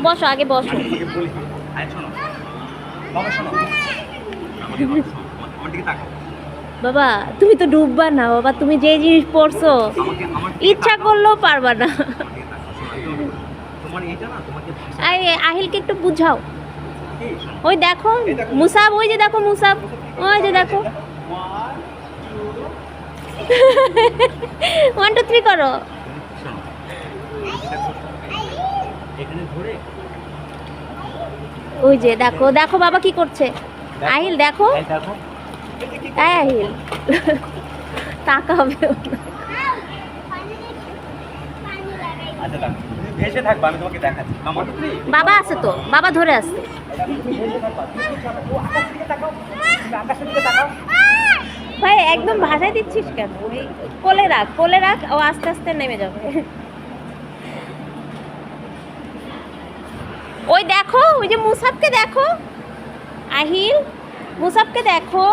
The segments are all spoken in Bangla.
বসো, আগে বসো। বাবা তুমি তো ডুববা না বাবা, তুমি যে জিনিস পড়ছো ইচ্ছা করলেও পারবা না। আহিলকে একটু বুঝাও। ওই দেখো মুসাব, ওই যে দেখো মুসাব, ওই যে দেখো। 1 2 3 করো। ওই যে দেখো, দেখো বাবা কি করছে। আহিল দেখো, আহিল তাকাবে। বাবা আছে তো, বাবা ধরে আছে। ভাই একদম ভাসায় দিচ্ছিস কেন? কোলে রাখ, কোলে রাখ, ও আস্তে আস্তে নেমে যাবে। ওই দেখো, ওই যে মুসাবকে দেখো। আহিল মুসাবকে দেখো।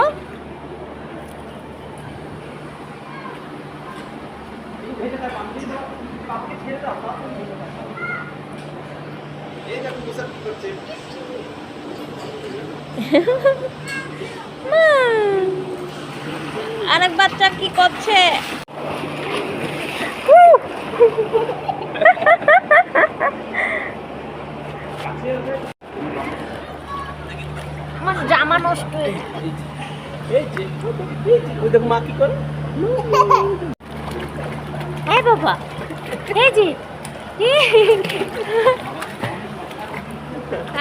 আরেক বাচ্চা কি করছে? আমার জামা নষ্ট হয়ে মা কি করে? হ্যাঁ বাবা, এই যে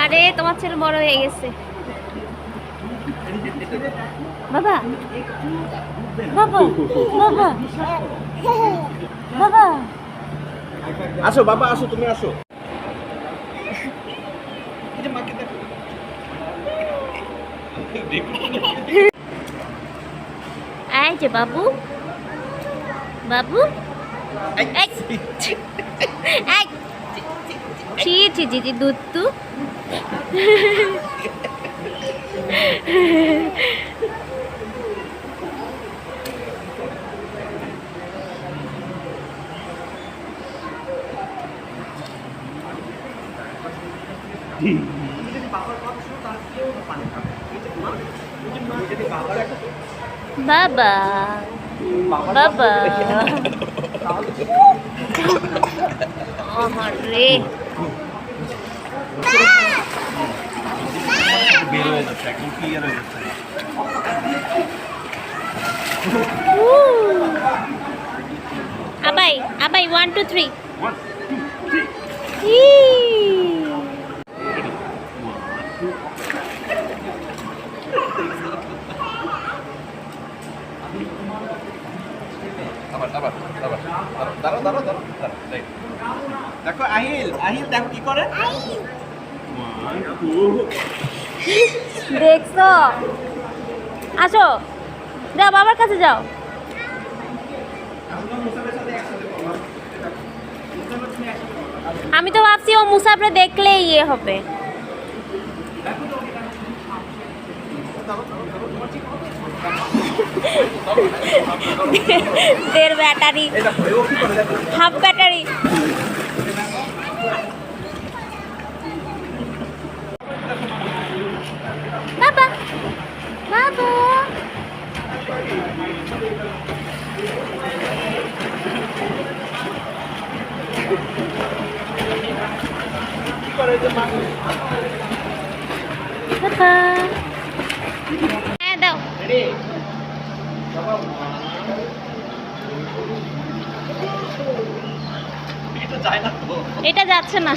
আরে তোমার ছেলে বড় হয়ে গেছে। বাবা বাবা বাবা বাবা আসো বাবা, আসো, তুমি আসো। এই যে বাবু, বাবু ছি ছি জি জি দুধ তু। বাবা বাবা আমার রে, বের হয়ে যাচ্ছে, একদম ক্লিয়ার হয়ে যাচ্ছে। আবাই আবাই 1 2 3। দেখো আহিল, আহিল দেখো কি করে। দেখছো? আসো, যাও বাবার কাছে যাও। আমি তো ভাবছি ও মুসাফরে দেখলে ইয়ে হবে। দেড় ব্যাটারি, হাফ ব্যাটারি। বাবা বাবা হ্যাঁ দাও। এটা যাচ্ছে না।